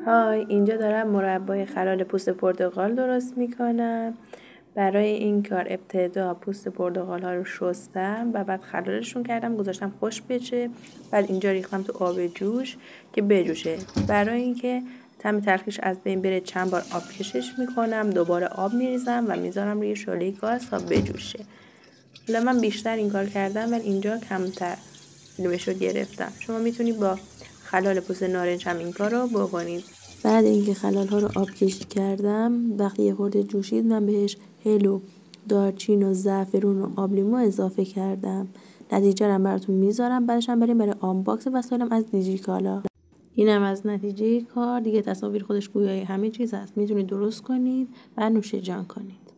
های، اینجا دارم مربای خلال پوست پرتقال درست میکنم. برای این کار ابتدا پوست پرتقال ها رو شستم و بعد خلالشون کردم، گذاشتم خوش بشه. بعد اینجا ریختم تو آب جوش که بجوشه. برای اینکه طعم تلخیش از بین بره چند بار آب کشش میکنم، دوباره آب میریزم و میذارم روی شعله گاز تا بجوشه. حالا من بیشتر این کار کردم ولی اینجا کمتر علمش رو گرفتم. شما میتونید با خلال پوست نارنج هم این کار رو بکنید. بعد اینکه خلال ها رو آب کشی کردم، وقتی یه خورده جوشید من بهش هل و دارچین و زعفرون و آب لیمو اضافه کردم. نتیجه رو براتون میذارم. بعدش هم بریم برای آنباکس وسایلم از دیجیکالا. اینم از نتیجه کار. دیگه تصاویر خودش گویای همه چیز هست. میتونید درست کنید و نوش جان کنید.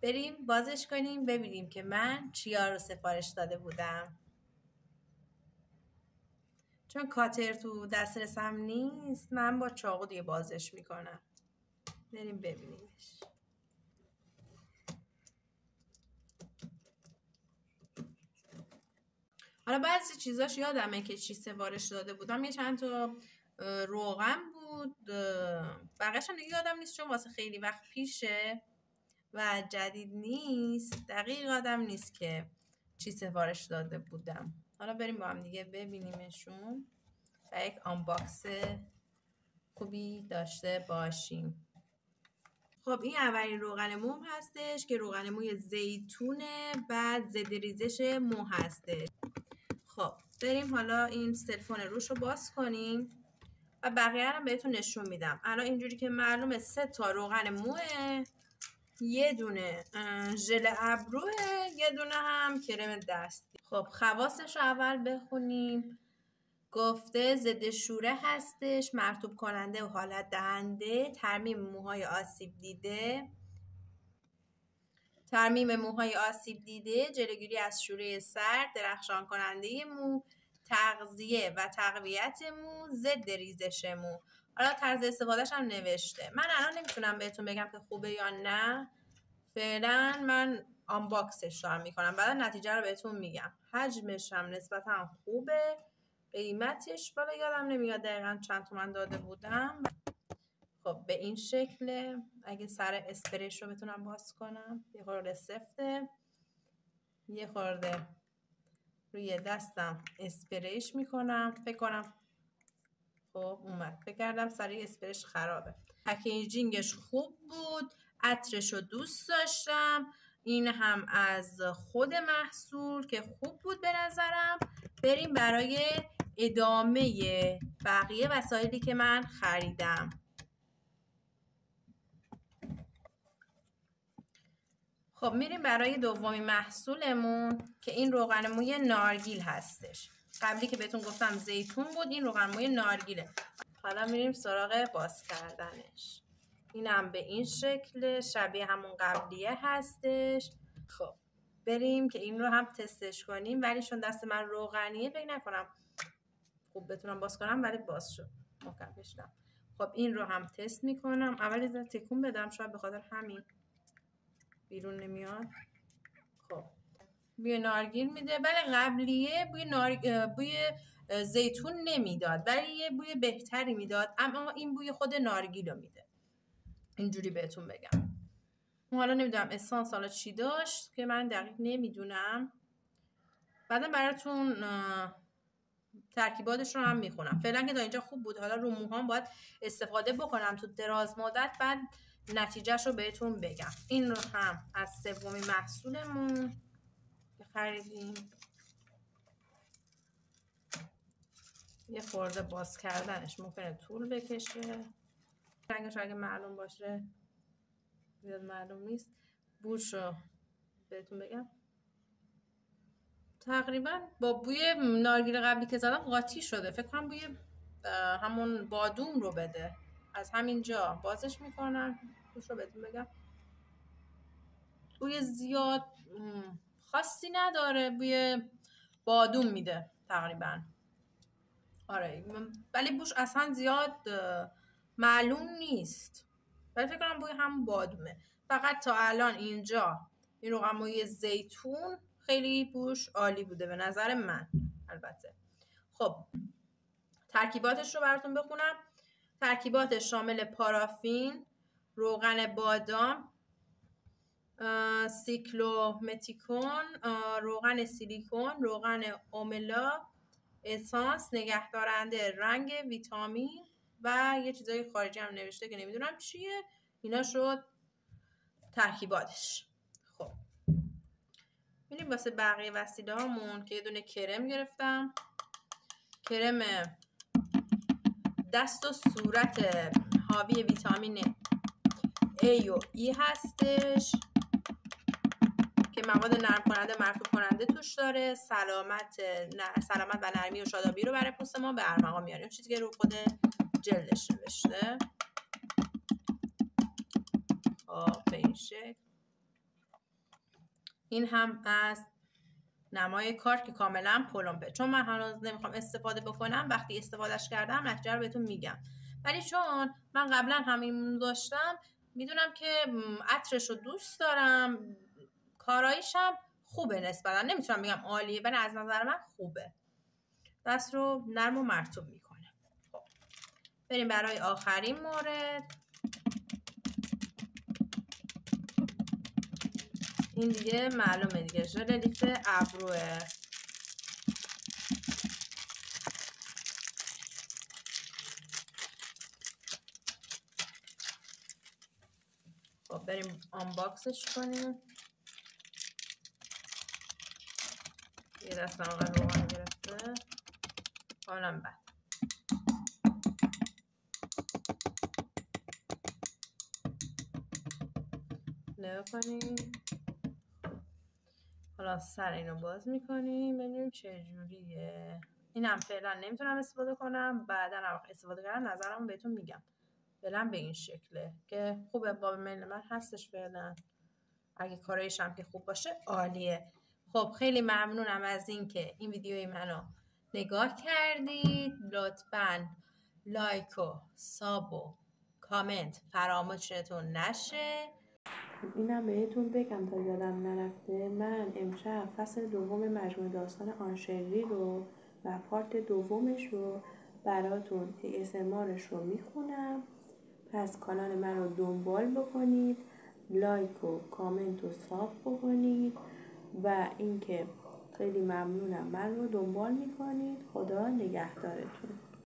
بریم بازش کنیم ببینیم که من چیا رو سفارش داده بودم. چون کاتر تو دسترسم نیست، من با چاقو دیگه بازش میکنم. بریم ببینیمش. حالا بعضی چیزاش یادمه که چی سفارش داده بودم. یه چند تا روغن بود، بقیه‌اش هم دیگه یادم نیست چون واسه خیلی وقت پیشه و جدید نیست. دقیق یادم نیست که چی سفارش داده بودم. حالا بریم با هم دیگه ببینیمشون و یک آنباکس خوبی داشته باشیم. خب این اولین روغن موم هستش که روغن موی زیتونه، بعد ضد ریزش مو هستش. خب بریم حالا این سلفون روش رو باز کنیم و بقیه رو بهتون نشون میدم. الان اینجوری که معلومه 3 تا روغن موه، یه دونه ژل ابروه، یه دونه هم کرم دستی. خب خواصش رو اول بخونیم. گفته ضد شوره هستش، مرطوب کننده و حالت دهنده، ترمیم موهای آسیب دیده، جلوگیری از شوره سرد، درخشان کننده مو، تغذیه و تقویت مو، ضد ریزش مو. حالا طرز استفادهش هم نوشته. من الان نمیتونم بهتون بگم که خوبه یا نه. فعلا من آنباکسش رو میکنم، بعد نتیجه رو بهتون میگم. حجمش هم نسبتا خوبه. قیمتش بالا یادم نمیاد دقیقا چند تومن داده بودم. خب به این شکله. اگه سر اسپریش رو بتونم باز کنم، یه خورده سفته، یه خورده روی دستم اسپریش میکنم. فکر کنم خب اومد. فکر کردم سر اسپریش خرابه. پکیجینگش خوب بود، عطرش رو دوست داشتم. این هم از خود محصول که خوب بود به نظرم. بریم برای ادامه بقیه وسایلی که من خریدم. خب میریم برای دومین محصولمون که این روغن موی نارگیل هستش. قبلی که بهتون گفتم زیتون بود، این روغن موی نارگیله. حالا میریم سراغ باز کردنش. اینم به این شکل شبیه همون قبلیه هستش. خب بریم که این رو هم تستش کنیم، ولی چون دست من روغنیه فکر نکنم خوب بتونم باز کنم، ولی باز شد. محکم کشیدم. خب این رو هم تست میکنم. اول یه ذره تکون بدم، شاید به خاطر همین بیرون نمیاد. خب بوی نارگیل میده، ولی قبلیه بوی زیتون نمیداد، ولی یه بوی بهتری میداد. اما این بوی خود نارگیل رو میده. اینجوری بهتون بگم. حالا نمیدونم اسانس حالا چی داشت که من دقیق نمیدونم. بعدا براتون ترکیباتش رو هم میخونم. فعلا که تا اینجا خوب بود. حالا رو موهام باید استفاده بکنم تو دراز مدت، بعد نتیجهش رو بهتون بگم. این رو هم از سومین محصولمون که خریدیم. یه خورده باز کردنش ممکنه طول بکشه. رنگش اگه معلوم باشه، زیاد معلوم نیست. بوش رو بهتون بگم. تقریبا با بوی نارگیل قبلی که زدم قاطی شده. فکر کنم بوی همون بادوم رو بده. از همینجا بازش میکنم. بوش رو بهتون بگم. بوی زیاد خاصی نداره. بوی بادوم میده تقریبا. آره ولی بوش اصلا زیاد معلوم نیست، ولی فکر کنم بوی همون بادومه. فقط تا الان اینجا این روغن موی زیتون خیلی بوش عالی بوده به نظر من. البته خب ترکیباتش رو براتون بخونم. ترکیبات شامل پارافین، روغن بادام، سیکلومتیکون، روغن سیلیکون، روغن اوملا، اسانس، نگهدارنده رنگ، ویتامین و یه چیزای خارجی هم نوشته که نمیدونم چیه. اینا شد ترکیباتش. خب میریم واسه بقیه وسیله هامون که یه دونه کرم گرفتم، کرم دست و صورت حاوی ویتامین A و E هستش که مواد نرم کننده مرطوب کننده توش داره. سلامت و نرمی و شادابی رو برای پوست ما به ارمغان میاره. این چیزی که رو خود جلدش نوشته. به این شکل. این هم از نمای کار که کاملا پلمپه، چون من هنوز نمیخوام استفاده بکنم. وقتی استفادهش کردم نتیجه رو بهتون میگم، ولی چون من قبلا همین داشتم میدونم که عطرش رو دوست دارم، کاراییش هم خوبه نسبتا. نمیتونم بگم عالیه ولی از نظر من خوبه، دست رو نرم و مرطوب میکنه. خب بریم برای آخرین مورد. این دیگه معلومه دیگه، ژل لیف ابروه. خب بریم آنباکسش کنیم. یه دست نماغن روغن گرفته حالم بد. نگاه کنیم. حالا سر اینو باز میکنیم ببینیم چه جوریه. اینم فعلا نمیتونم استفاده کنم، بعدا استفاده کردم نظرمو بهتون میگم. فعلا به این شکله که خوبه، باب من هستش فعلا. اگه کارایش هم که خوب باشه عالیه. خب خیلی ممنونم از این که این ویدیوی منو نگاه کردید. لطفاً لایک و ساب و کامنت فراموشتون نشه. اینم بهتون بگم تا یادم نرفته، من امشب فصل دوم مجموعه داستان آنشری رو و پارت دومش رو براتون ASMRش رو میخونم. پس کانال من رو دنبال بکنید، لایک و کامنت و ساب بکنید و اینکه خیلی ممنونم من رو دنبال میکنید. خدا نگهدارتون.